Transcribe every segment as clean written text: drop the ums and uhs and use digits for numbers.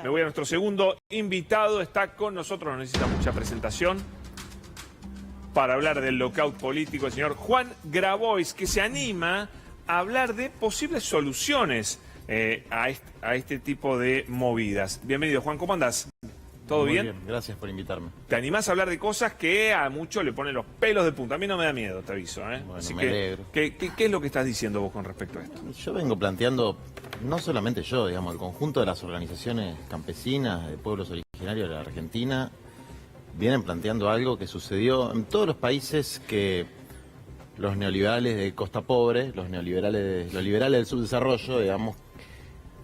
Me voy a nuestro segundo invitado. Está con nosotros, no necesita mucha presentación, para hablar del lockout político, el señor Juan Grabois, que se anima a hablar de posibles soluciones a este tipo de movidas. Bienvenido, Juan, ¿cómo andás? ¿Todo bien? Muy bien, gracias por invitarme. Te animás a hablar de cosas que a muchos le ponen los pelos de punta. A mí no me da miedo, te aviso. Bueno, Así me que, alegro. ¿qué es lo que estás diciendo vos con respecto a esto? Yo vengo planteando, no solamente yo, digamos, el conjunto de las organizaciones campesinas de pueblos originarios de la Argentina, vienen planteando algo que sucedió en todos los países que los neoliberales de Costa Pobre, los liberales del subdesarrollo, digamos,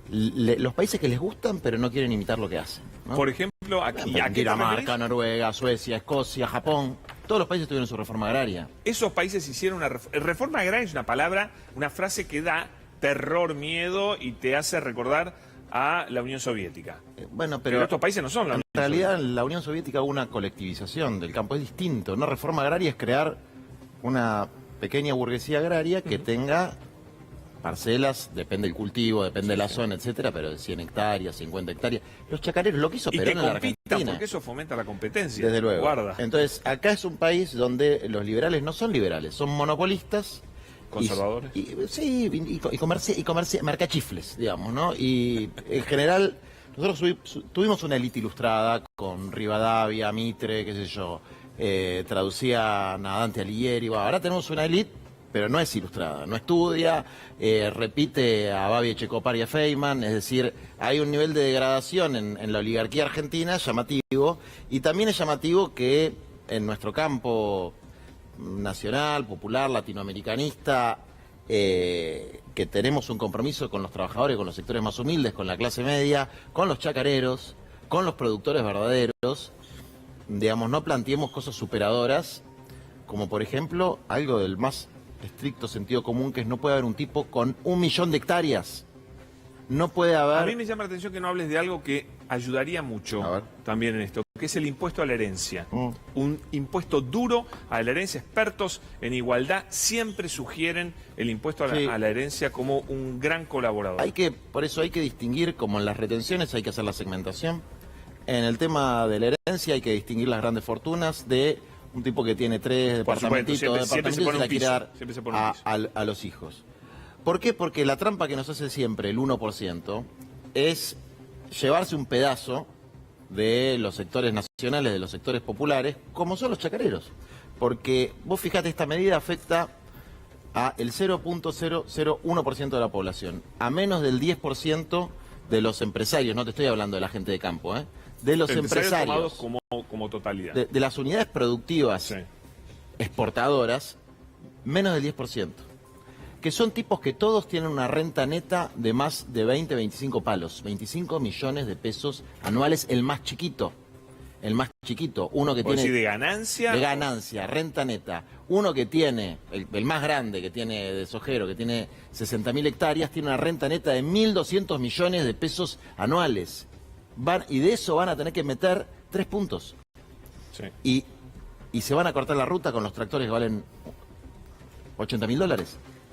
los países que les gustan pero no quieren imitar lo que hacen, ¿no? Por ejemplo, aquí, Dinamarca, Noruega, Suecia, Escocia, Japón, todos los países tuvieron su reforma agraria. Esos países hicieron una reforma agraria. Es una palabra, una frase que da terror, miedo y te hace recordar a la Unión Soviética. Bueno, pero estos países no son la Unión En realidad, Soviética. en la Unión Soviética hubo una colectivización del campo, es distinto. Una reforma agraria es crear una pequeña burguesía agraria que tenga parcelas, depende del cultivo, depende de la zona, etcétera, pero de 100 hectáreas, 50 hectáreas. Los chacareros, lo que hizo Y Perón que en la compitan, Argentina. porque eso fomenta la competencia. Desde luego. Guarda. Entonces, acá es un país donde los liberales no son liberales, son monopolistas. Conservadores. Mercachifles, digamos, ¿no? Y en general, nosotros tuvimos una élite ilustrada con Rivadavia, Mitre, qué sé yo, traducía a Dante Alighieri. Bueno, ahora tenemos una élite, pero no es ilustrada, no estudia, repite a Babi Echecopar y a Feynman, es decir, hay un nivel de degradación en la oligarquía argentina llamativo, y también es llamativo que en nuestro campo nacional, popular, latinoamericanista, que tenemos un compromiso con los trabajadores, con los sectores más humildes, con la clase media, con los chacareros, con los productores verdaderos, digamos, no planteemos cosas superadoras, como por ejemplo, algo del más estricto sentido común, que es no puede haber un tipo con 1 millón de hectáreas. No puede haber... A mí me llama la atención que no hables de algo que ayudaría mucho también en esto, que es el impuesto a la herencia. Un impuesto duro a la herencia. Expertos en igualdad siempre sugieren el impuesto a la herencia como un gran colaborador. Por eso hay que distinguir, como en las retenciones hay que hacer la segmentación. En el tema de la herencia hay que distinguir las grandes fortunas de un tipo que tiene 3 departamentitos, siempre se pone y la un quiere piso, dar siempre se pone un piso. a los hijos. ¿Por qué? Porque la trampa que nos hace siempre el 1% es llevarse un pedazo de los sectores nacionales, de los sectores populares, como son los chacareros. Porque vos fijate, esta medida afecta a el 0.001% de la población, a menos del 10% de los empresarios, no te estoy hablando de la gente de campo, de los empresarios como totalidad. de las unidades productivas exportadoras, menos del 10%. Que son tipos que todos tienen una renta neta de más de 20, 25 palos, 25 millones de pesos anuales, el más chiquito. El más chiquito, uno que tiene... ¿De ganancia? De ganancia, renta neta. Uno que tiene, el más grande, que tiene de sojero, que tiene 60.000 hectáreas, tiene una renta neta de 1.200 millones de pesos anuales. Y de eso van a tener que meter 3 puntos. Sí. Y se van a cortar la ruta con los tractores que valen $80.000.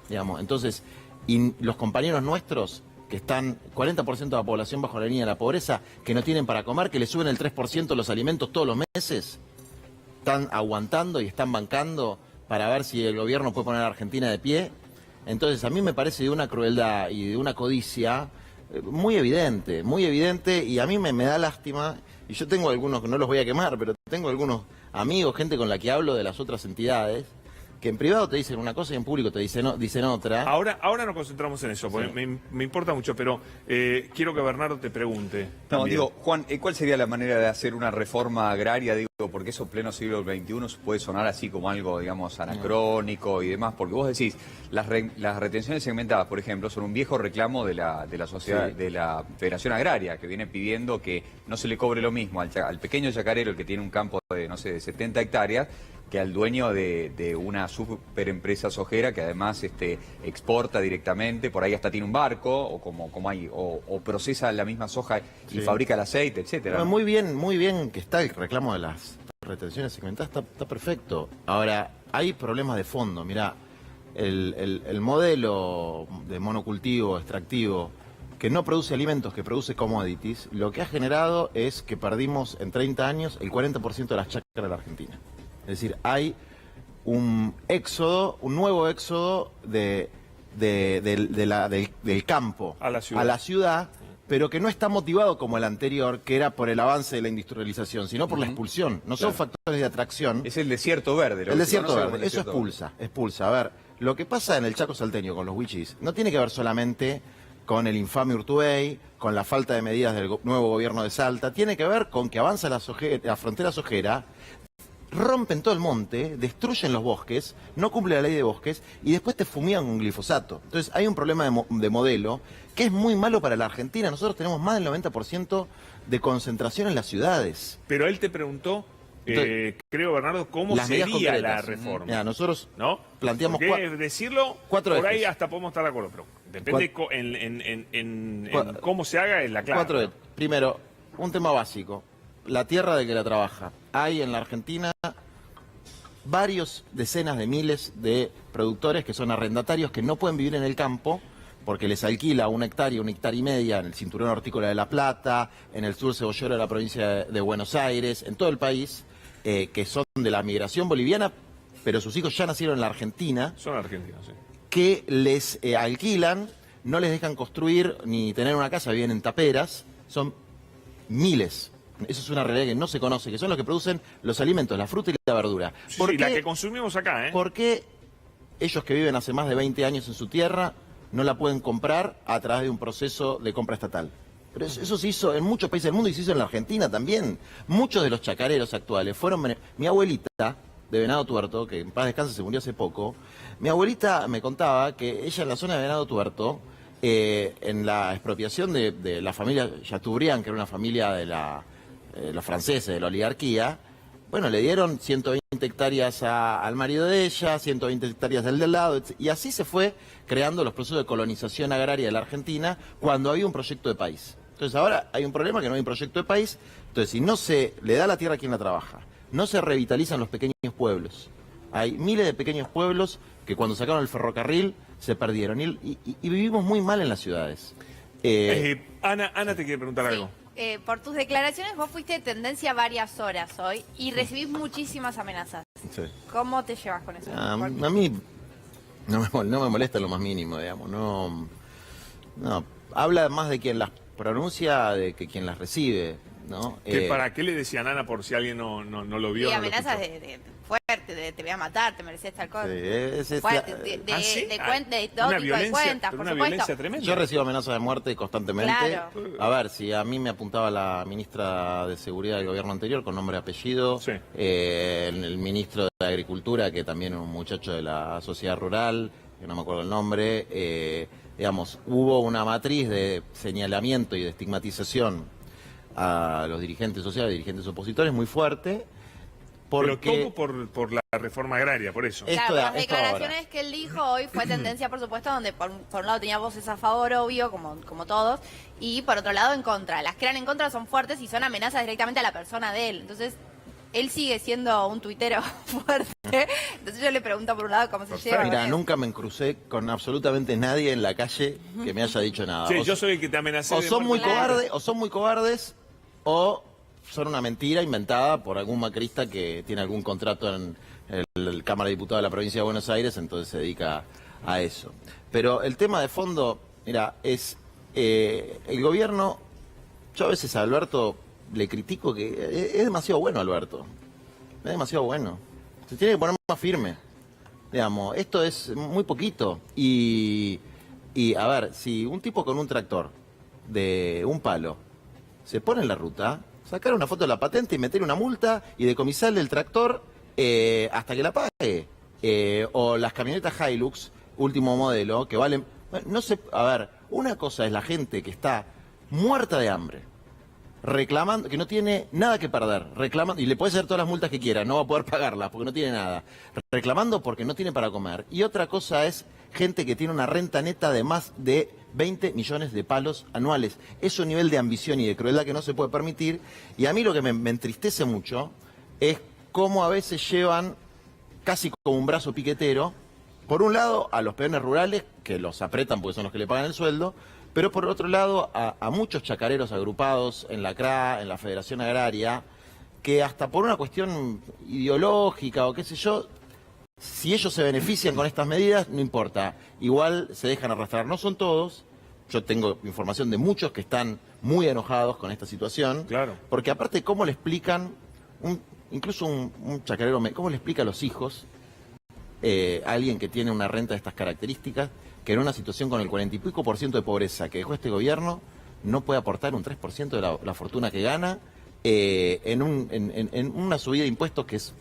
Digamos. Entonces, y los compañeros nuestros, que están 40% de la población bajo la línea de la pobreza, que no tienen para comer, que le suben el 3% los alimentos todos los meses, están aguantando y están bancando para ver si el gobierno puede poner a Argentina de pie. Entonces, a mí me parece de una crueldad y de una codicia muy evidente, y a mí me da lástima, y yo tengo algunos, que no los voy a quemar, pero tengo algunos amigos, gente con la que hablo de las otras entidades, que en privado te dicen una cosa y en público te dicen otra. Ahora nos concentramos en eso, porque me importa mucho, pero quiero que Bernardo te pregunte. No, digo, Juan, ¿cuál sería la manera de hacer una reforma agraria? Digo, porque eso pleno siglo XXI puede sonar así como algo, digamos, anacrónico y demás, porque vos decís, las retenciones segmentadas, por ejemplo, son un viejo reclamo de la sociedad, de la Federación Agraria, que viene pidiendo que no se le cobre lo mismo al pequeño chacarero, el que tiene un campo de, no sé, de 70 hectáreas, que al dueño de una superempresa sojera que además exporta directamente, por ahí hasta tiene un barco, o procesa la misma soja y fabrica el aceite, etcétera. Muy bien que está el reclamo de las retenciones segmentadas, está perfecto. Ahora, hay problemas de fondo. Mirá, el modelo de monocultivo extractivo que no produce alimentos, que produce commodities, lo que ha generado es que perdimos en 30 años el 40% de las chacras de la Argentina. Es decir, hay un nuevo éxodo del campo a la ciudad, pero que no está motivado como el anterior, que era por el avance de la industrialización, sino por la expulsión. No son factores de atracción. Es el desierto verde. El desierto verde, eso expulsa. A ver, lo que pasa en el Chaco salteño con los wichis no tiene que ver solamente con el infame Urtubey, con la falta de medidas del nuevo gobierno de Salta, tiene que ver con que avanza la frontera sojera, rompen todo el monte, destruyen los bosques, no cumplen la ley de bosques y después te fumigan con glifosato. Entonces hay un problema de modelo que es muy malo para la Argentina. Nosotros tenemos más del 90% de concentración en las ciudades. Pero él te preguntó, creo, Bernardo, cómo sería la reforma. Mira, nosotros ¿no? planteamos decirlo, cuatro por ejes. ahí hasta podemos estar de acuerdo, pero depende en cómo se haga en la clave. 4 ejes. Primero, un tema básico. La tierra de que la trabaja. Hay en la Argentina varios decenas de miles de productores que son arrendatarios que no pueden vivir en el campo porque les alquila 1 hectárea, 1 hectárea y media en el cinturón hortícola de La Plata, en el sur cebollero de la provincia de Buenos Aires, en todo el país, que son de la migración boliviana, pero sus hijos ya nacieron en la Argentina. Son argentinos, sí. Que les alquilan, no les dejan construir ni tener una casa, viven en taperas, son miles. Eso es una realidad que no se conoce, que son los que producen los alimentos, la fruta y la verdura. Sí, la que consumimos acá, ¿eh? ¿Por qué ellos que viven hace más de 20 años en su tierra no la pueden comprar a través de un proceso de compra estatal? Pero eso se hizo en muchos países del mundo y se hizo en la Argentina también. Muchos de los chacareros actuales fueron... Mi abuelita, de Venado Tuerto, que en paz descanse se murió hace poco, mi abuelita me contaba que ella en la zona de Venado Tuerto, en la expropiación de la familia Chateaubriand, que era una familia de los franceses, de la oligarquía, bueno, le dieron 120 hectáreas al marido de ella, 120 hectáreas del lado, y así se fue creando los procesos de colonización agraria de la Argentina cuando había un proyecto de país. Entonces ahora hay un problema que no hay un proyecto de país, entonces si no se le da la tierra a quien la trabaja, no se revitalizan los pequeños pueblos. Hay miles de pequeños pueblos que cuando sacaron el ferrocarril se perdieron y vivimos muy mal en las ciudades. Ana te quiere preguntar algo. Por tus declaraciones vos fuiste de tendencia varias horas hoy y recibís muchísimas amenazas. Sí. ¿Cómo te llevas con eso? A mí no me molesta lo más mínimo, digamos. No, habla más de quien las pronuncia de que quien las recibe, ¿no? ¿Para qué le decían Ana por si alguien no lo vio? Y no amenazas lo de fuerte, de te voy a matar, te mereces tal cosa. Sí, Fuerte, de todo tipo de cuentas, por una supuesto. violencia tremenda. Yo recibo amenazas de muerte constantemente. Claro. A ver, si a mí me apuntaba la ministra de Seguridad del gobierno anterior, con nombre y apellido, Sí. el ministro de Agricultura, que también es un muchacho de la sociedad rural, que no me acuerdo el nombre, digamos, hubo una matriz de señalamiento y de estigmatización a los dirigentes sociales, dirigentes opositores, muy fuerte. Pero Porque todo por la reforma agraria, por eso. Claro, las esto declaraciones ahora. que él dijo hoy fue tendencia, por supuesto, donde por un lado tenía voces a favor, obvio, como todos, y por otro lado en contra. Las que eran en contra son fuertes y son amenazas directamente a la persona de él. Entonces, él sigue siendo un tuitero fuerte. Entonces yo le pregunto por un lado cómo se lleva. Mira, nunca me crucé con absolutamente nadie en la calle que me haya dicho nada. Sí, yo soy el que te amenacé. O de son muy muerte. cobardes, o son una mentira inventada por algún macrista que tiene algún contrato en el Cámara de Diputados de la provincia de Buenos Aires, entonces se dedica a eso. Pero el tema de fondo, mira, es el gobierno. Yo a veces a Alberto le critico que es demasiado bueno, Alberto. Es demasiado bueno. Se tiene que poner más firme. Digamos, esto es muy poquito. Y a ver, si un tipo con un tractor de un palo se pone en la ruta, sacar una foto de la patente y meter una multa y decomisarle el tractor hasta que la pague. O las camionetas Hilux, último modelo, que valen... No sé, a ver, una cosa es la gente que está muerta de hambre, reclamando, que no tiene nada que perder, reclamando, y le puede hacer todas las multas que quiera, no va a poder pagarlas porque no tiene nada, reclamando porque no tiene para comer. Y otra cosa es gente que tiene una renta neta de más de 20 millones de palos anuales. Es un nivel de ambición y de crueldad que no se puede permitir. Y a mí lo que me entristece mucho es cómo a veces llevan casi como un brazo piquetero, por un lado, a los peones rurales, que los apretan porque son los que le pagan el sueldo, Pero por otro lado, a muchos chacareros agrupados en la CRA, en la Federación Agraria, que hasta por una cuestión ideológica o qué sé yo, si ellos se benefician con estas medidas, no importa, igual se dejan arrastrar. No son todos, yo tengo información de muchos que están muy enojados con esta situación, Claro. porque aparte, ¿cómo le explican, incluso un chacarero, cómo le explica a los hijos, a alguien que tiene una renta de estas características, que en una situación con el 40 y pico % de pobreza que dejó este gobierno, no puede aportar un 3% de la fortuna que gana en una subida de impuestos que es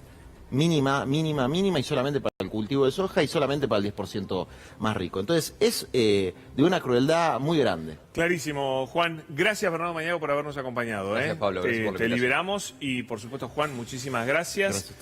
mínima, y solamente para el cultivo de soja y solamente para el 10% más rico? Entonces es de una crueldad muy grande. Clarísimo, Juan. Gracias, Bernardo Mañago, por habernos acompañado. Gracias, Pablo. Gracias por la Te invitación. liberamos y, por supuesto, Juan, muchísimas gracias. Gracias a ustedes.